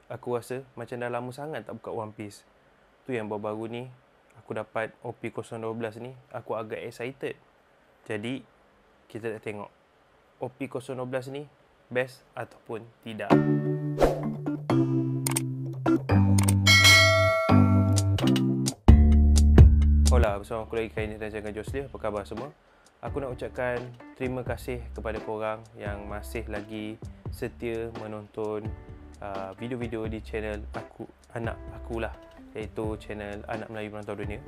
aku rasa macam dah lama sangat tak buka One Piece. Tu yang baru-baru ni aku dapat OP012 ni, aku agak excited. Jadi kita nak tengok OP012 ni best ataupun tidak. Hola, bersama aku lagi kali ni dan jangan Josli. Apa khabar semua? Aku nak ucapkan terima kasih kepada korang yang masih lagi setia menonton video-video di channel anak aku lah, iaitu channel Anak Melayu Merantau Dunia.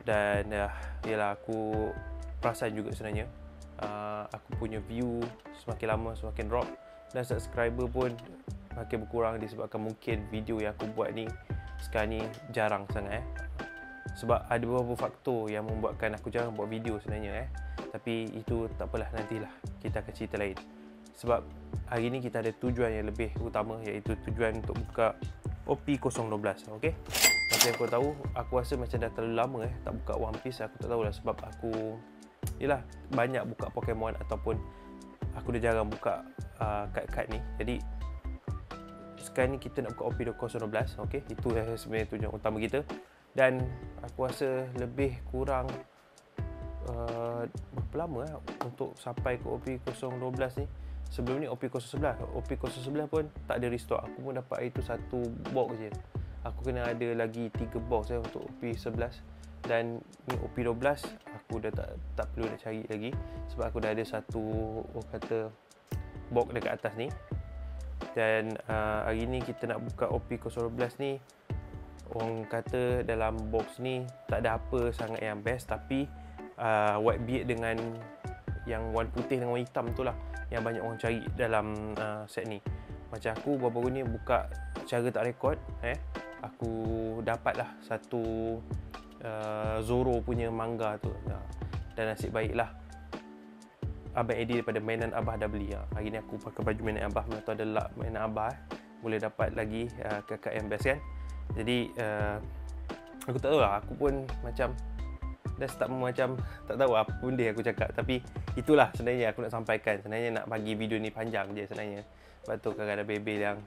Dan yalah, aku perasan juga sebenarnya aku punya view semakin lama semakin drop, dan subscriber pun makin berkurang disebabkan mungkin video yang aku buat ni sekarang ni jarang sangat sebab ada beberapa faktor yang membuatkan aku jarang buat video sebenarnya Tapi itu tak apalah, nantilah kita akan cerita lain. Sebab hari ni kita ada tujuan yang lebih utama, iaitu tujuan untuk buka OP012. Okey. Macam kau tahu, aku rasa macam dah terlalu lama tak buka One Piece. Aku tak tahulah sebab aku yalah banyak buka Pokemon ataupun aku dah jarang buka kad-kad ni. Jadi sekarang ni kita nak buka OP012. Okey, itu sebenarnya tujuan utama kita. Dan aku rasa lebih kurang berapa lama untuk sampai ke OP012 ni. Sebelum ni OP011 pun tak ada restock. Aku pun dapat itu satu box je. Aku kena ada lagi 3 box untuk OP11. Dan ni OP12 aku dah tak perlu nak cari lagi sebab aku dah ada satu box dekat atas ni. Dan hari ni kita nak buka OP012 ni. Orang kata dalam box ni tak ada apa sangat yang best, tapi white beard dengan yang warna putih dengan warna hitam tu lah yang banyak orang cari dalam set ni. Macam aku baru-baru ni buka cara tak rekod, aku dapat lah satu Zoro punya manga tu, dan nasib baiklah Abang Eddie daripada Mainan Abah dah beli. Hari ni aku pakai baju Mainan Abah, mana tu ada lak Mainan Abah, boleh dapat lagi kakak yang best kan. Jadi aku tak tahu lah, aku pun macam dah start macam tak tahu apa benda aku cakap. Tapi itulah sebenarnya aku nak sampaikan. Sebenarnya nak bagi video ni panjang je sebenarnya. Sebab tu kadang ada bebel yang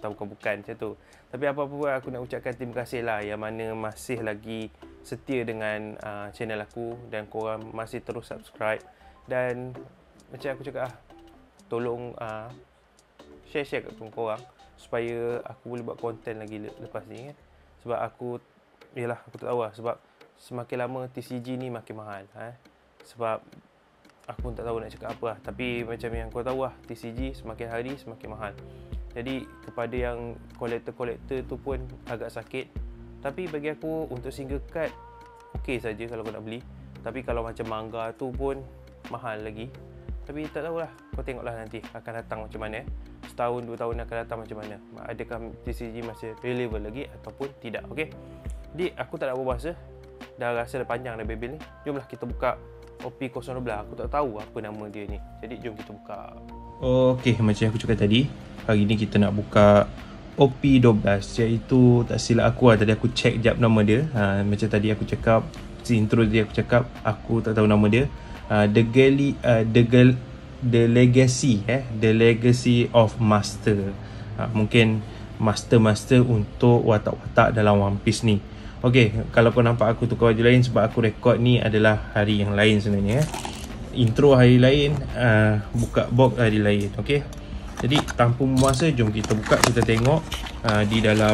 tahu bukan macam tu. Tapi apa-apa pun aku nak ucapkan terima kasih lah yang mana masih lagi setia dengan channel aku dan korang masih terus subscribe. Dan macam aku cakap tolong share kat korang supaya aku boleh buat konten lagi lepas ni kan. Sebab aku tak tahu lah, sebab semakin lama TCG ni makin mahal sebab aku pun tak tahu nak cakap apa lah. Tapi macam yang kau tahu lah, TCG semakin hari semakin mahal. Jadi kepada yang kolektor tu pun agak sakit. Tapi bagi aku untuk single card okey saja kalau kau nak beli. Tapi kalau macam manga tu pun mahal lagi. Tapi tak tahulah, kau tengoklah nanti akan datang macam mana. Setahun 2 tahun akan datang macam mana. Adakah TCG masih relevant lagi ataupun tidak. Okey. Jadi aku tak nak berbahasa. Dah rasa dah panjang dah bebel ni. Jomlah kita buka OP012. Aku tak tahu apa nama dia ni. Jadi jom kita buka. Okey, macam aku cakap tadi, hari ni kita nak buka OP12, iaitu tak silap aku tadi aku check jap nama dia. Macam tadi aku cakap, intro tadi aku cakap aku tak tahu nama dia. The Legacy of Master. Mungkin master untuk watak-watak dalam One Piece ni. Okey, kalau kau nampak aku tukar baju lain sebab aku rekod ni adalah hari yang lain sebenarnya. Intro hari lain, buka box hari lain. Okey. Jadi tanpa membuang masa, jom kita buka, kita tengok di dalam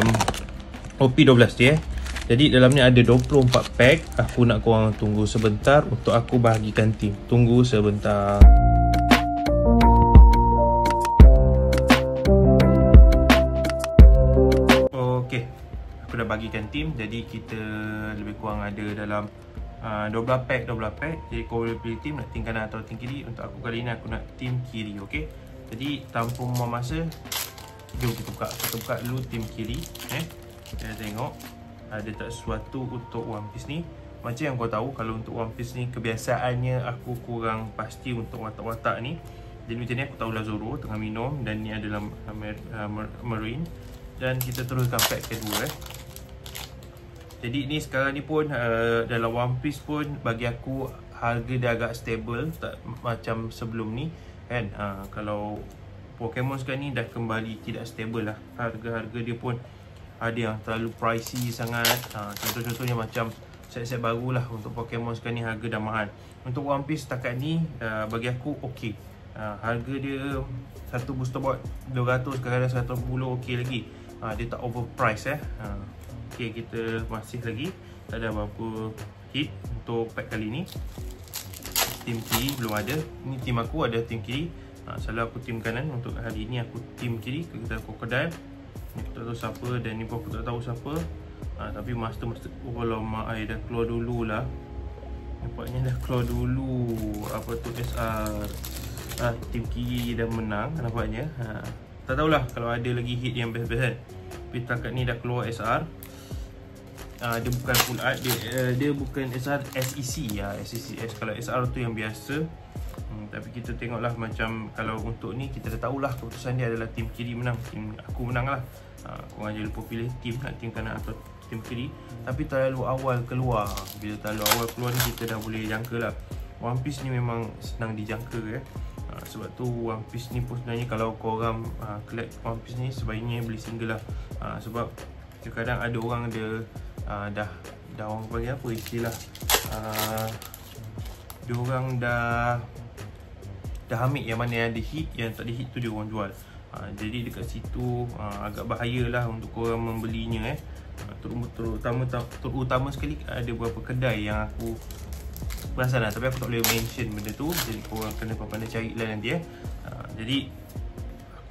OP12 dia. Jadi dalamnya ada 24 pack. Aku nak korang tunggu sebentar untuk aku bahagikan tim. Tunggu sebentar. Okey, aku dah bagikan tim. Jadi kita lebih kurang ada dalam 12 pack. Jadi kau boleh pilih tim nak tim kanan atau tim kiri. Untuk aku kali ni aku nak tim kiri. Okey. Jadi tanpa membuang masa, jom kita buka. Kita buka dulu tim kiri. Kita tengok ada tak sesuatu untuk One Piece ni. Macam yang kau tahu, kalau untuk One Piece ni kebiasaannya aku kurang pasti untuk watak-watak ni. Jadi macam ni aku tahulah Zoro tengah minum, dan ni adalah Marine. Dan kita teruskan pack kedua. Jadi ni sekarang ni pun dalam One Piece pun bagi aku harga dia agak stable, tak macam sebelum ni kan. Kalau Pokemon sekarang ni dah kembali tidak stable lah. Harga-harga dia pun ada yang terlalu pricey sangat. Contoh-contohnya macam set-set baru lah untuk Pokemon sekarang ni harga dah mahal. Untuk One Piece setakat ni bagi aku okey. Harga dia satu booster box 200, kadang-kadang 110 okey lagi. Dia tak overprice okey, kita masih lagi tak ada apa-apa hit untuk pack kali ni. Tim kiri belum ada. Ni tim aku ada tim kiri. Selalu aku tim kanan. Untuk hari ni aku tim kiri. Kita Crocodile. Ni aku tak tahu siapa, dan ni pun aku tak tahu siapa. Tapi master kalau mak ai dah keluar dulu lah. Nampaknya dah keluar dulu. Apa tu SR. Tim kiri dah menang nampaknya. Tak tahulah kalau ada lagi hit yang best-best kan. Tapi takat ni dah keluar SR. Dia bukan full art, dia bukan SR, SEC SECS. Kalau SR tu yang biasa. Tapi kita tengoklah macam kalau untuk ni kita dah tahulah keputusan dia adalah tim kiri menang. Tim aku menang lah. Korang jangan lupa pilih tim nak tim kanan atau tim kiri. Tapi terlalu awal keluar. Bila terlalu awal keluar ni kita dah boleh jangka lah. One Piece ni memang senang dijangka sebab tu One Piece ni pun sebenarnya kalau korang collect One Piece ni sebaiknya beli single lah. Sebab kadang ada orang dah orang panggil apa istilah, dia orang dah ambil yang mana yang ada hit, yang tak ada hit tu dia orang jual. Jadi dekat situ agak bahayalah untuk korang membelinya terutama sekali ada beberapa kedai yang aku perasan lah, tapi aku tak boleh mention benda tu, jadi korang kena pandai cari lah nanti jadi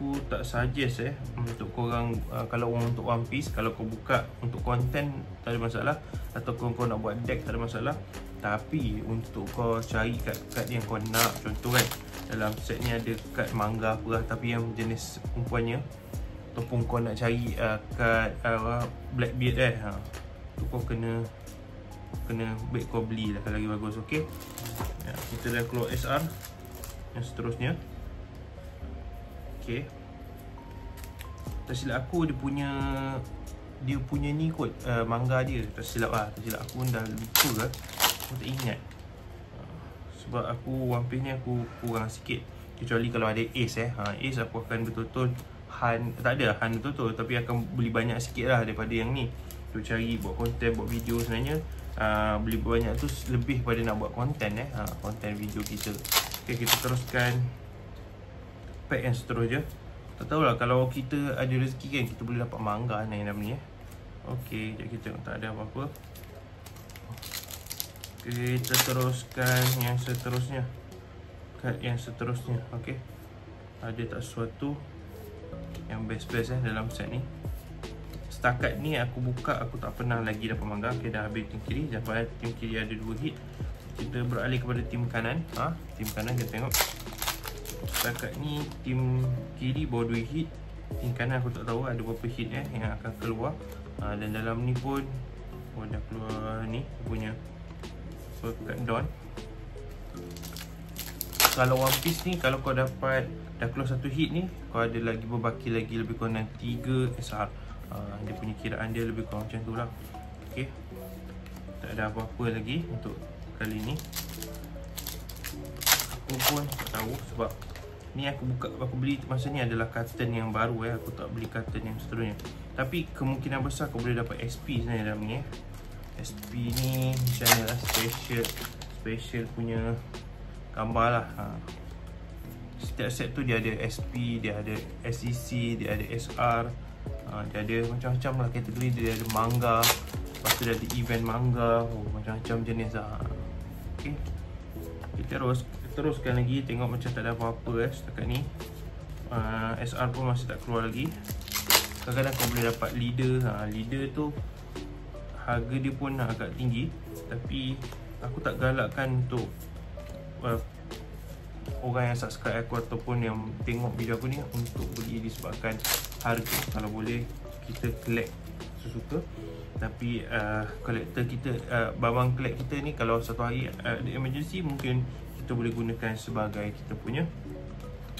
aku tak suggest untuk korang kalau untuk One Piece, kalau kau buka untuk konten tak ada masalah, atau kau nak buat deck tak ada masalah. Tapi untuk kau cari kad yang kau nak, contoh kan dalam set ni ada kad manga apa lah, tapi yang jenis perempuannya, ataupun kau nak cari kad Blackbeard tu kau kena baik kau beli lah kalau lagi bagus. Okay, kita dah keluar SR yang seterusnya. Okay, tak silap aku dia punya ni kot, manga dia tak silap aku dah lupa aku tak ingat. Sebab aku One Piece ni aku kurang sikit, kecuali kalau ada Ace Ace aku akan betul-betul tak ada Han betul-betul, tapi akan beli banyak sikit lah daripada yang ni. Tu cari buat konten, buat video sebenarnya beli banyak tu lebih pada nak buat konten konten video kita. Okay, kita teruskan pack yang seterusnya. Tak tahulah kalau kita ada rezeki kan kita boleh dapat manga ni dalam ni Okay, jadi kita tengok tak ada apa-apa. Okay, kita teruskan yang seterusnya. Kad yang seterusnya. Okay, ada tak sesuatu yang best-best dalam set ni. Setakat ni aku buka, aku tak pernah lagi dapat manga. Okay, dah habis tim kiri. Dapat tim kiri ada 2 hit. Kita beralih kepada tim kanan. Tim kanan kita tengok. Setakat ni tim kiri bawa 2 hit. Tim kanan aku tak tahu ada berapa hit yang akan keluar. Dan dalam ni pun dah keluar ni punya kad Don. Kalau One Piece ni, kalau kau dapat dah keluar 1 hit ni, kau ada lagi berbaki lagi lebih kurang 3 SR. Dia punya kiraan dia lebih kurang macam tu lah. Okay, tak ada apa-apa lagi untuk kali ni. Aku pun tak tahu sebab ni aku beli masa ni adalah carton yang baru aku tak beli carton yang seterusnya. Tapi kemungkinan besar kau boleh dapat SP sebenarnya dalam ni SP ni macam mana lah, special punya gambar lah. Setiap set tu dia ada SP, dia ada SEC, dia ada SR, dia ada macam-macam lah kategori. Dia ada manga, lepas tu dia ada event manga, macam-macam jenis lah. Okay, kita teruskan lagi. Tengok macam tak ada apa-apa setakat ni. SR pun masih tak keluar lagi. Kadang-kadang kau boleh dapat leader. Leader tu harga dia pun agak tinggi, tapi aku tak galakkan untuk orang yang subscribe aku ataupun yang tengok video aku ni untuk beli disebabkan harga. Kalau boleh kita collect sesuka. Tapi collector kita, barang collect kita ni kalau satu hari ada emergency, mungkin kita boleh gunakan sebagai kita punya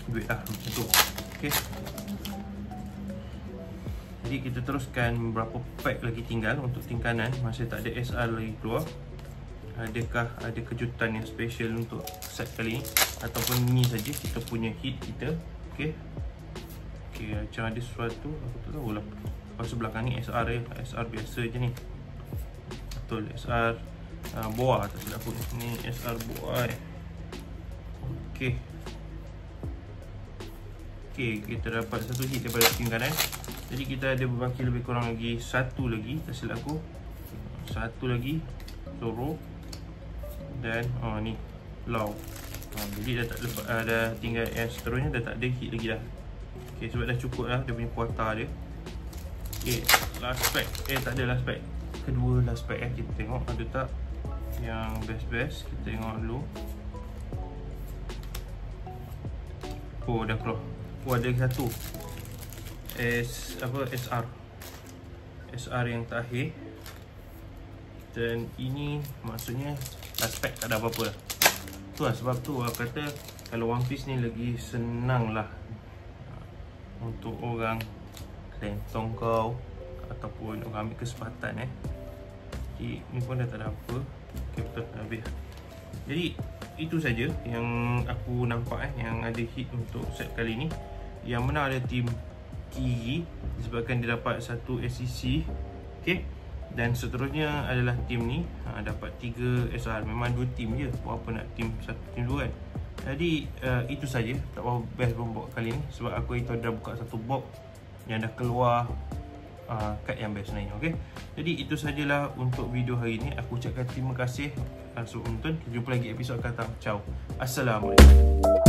duit lah macam tu. Okay, jadi kita teruskan. Berapa pack lagi tinggal untuk tim kanan. Masih tak ada SR lagi keluar. Adakah ada kejutan yang special untuk set kali ni, ataupun ni saja kita punya hit kita. Okay, Okay, macam ada sesuatu, aku tak tahulah. Kalau sebelah kan ni SR SR biasa je ni. Betul, SR Boa tak silap aku. Ni SR Boa Okay. Okay, kita dapat satu hit daripada team kanan. Jadi kita ada berbaki lebih kurang lagi satu lagi, tak silap aku. Satu lagi Zoro. Dan ni Lau. Jadi dah tak lepas, dah tinggal yang seterusnya dah tak ada hit lagi dah. Okay, sebab dah cukup lah dia punya kuota dia. Okay, last pack. Tak ada last pack. Kedua last pack kita tengok ada tak yang best-best. Kita tengok dulu. Oh, dah keluar. Oh, ada satu SR yang terakhir. Dan ini maksudnya last pack, tak ada apa-apa lah. Tu lah sebab tu aku kata kalau One Piece ni lagi senang lah untuk orang lentong kau ataupun orang ambil kesempatan Jadi ni pun dah tak ada apa. Okay, betul, dah habis. Jadi itu saja yang aku nampak yang ada hit untuk set kali ni. Yang menang ada tim Kiri disebabkan dia dapat satu SEC. Okay. Dan seterusnya adalah tim ni dapat 3 SR. Memang 2 tim je, buat apa nak tim satu tim dua kan. Jadi itu saja. Tak berapa best pun box kali ni sebab aku itu dah buka satu box yang dah keluar kad yang best sebenarnya. Okay. Jadi itu sajalah untuk video hari ni. Aku ucapkan terima kasih sebab menonton. Kita jumpa lagi episod akan datang. Ciao. Assalamualaikum.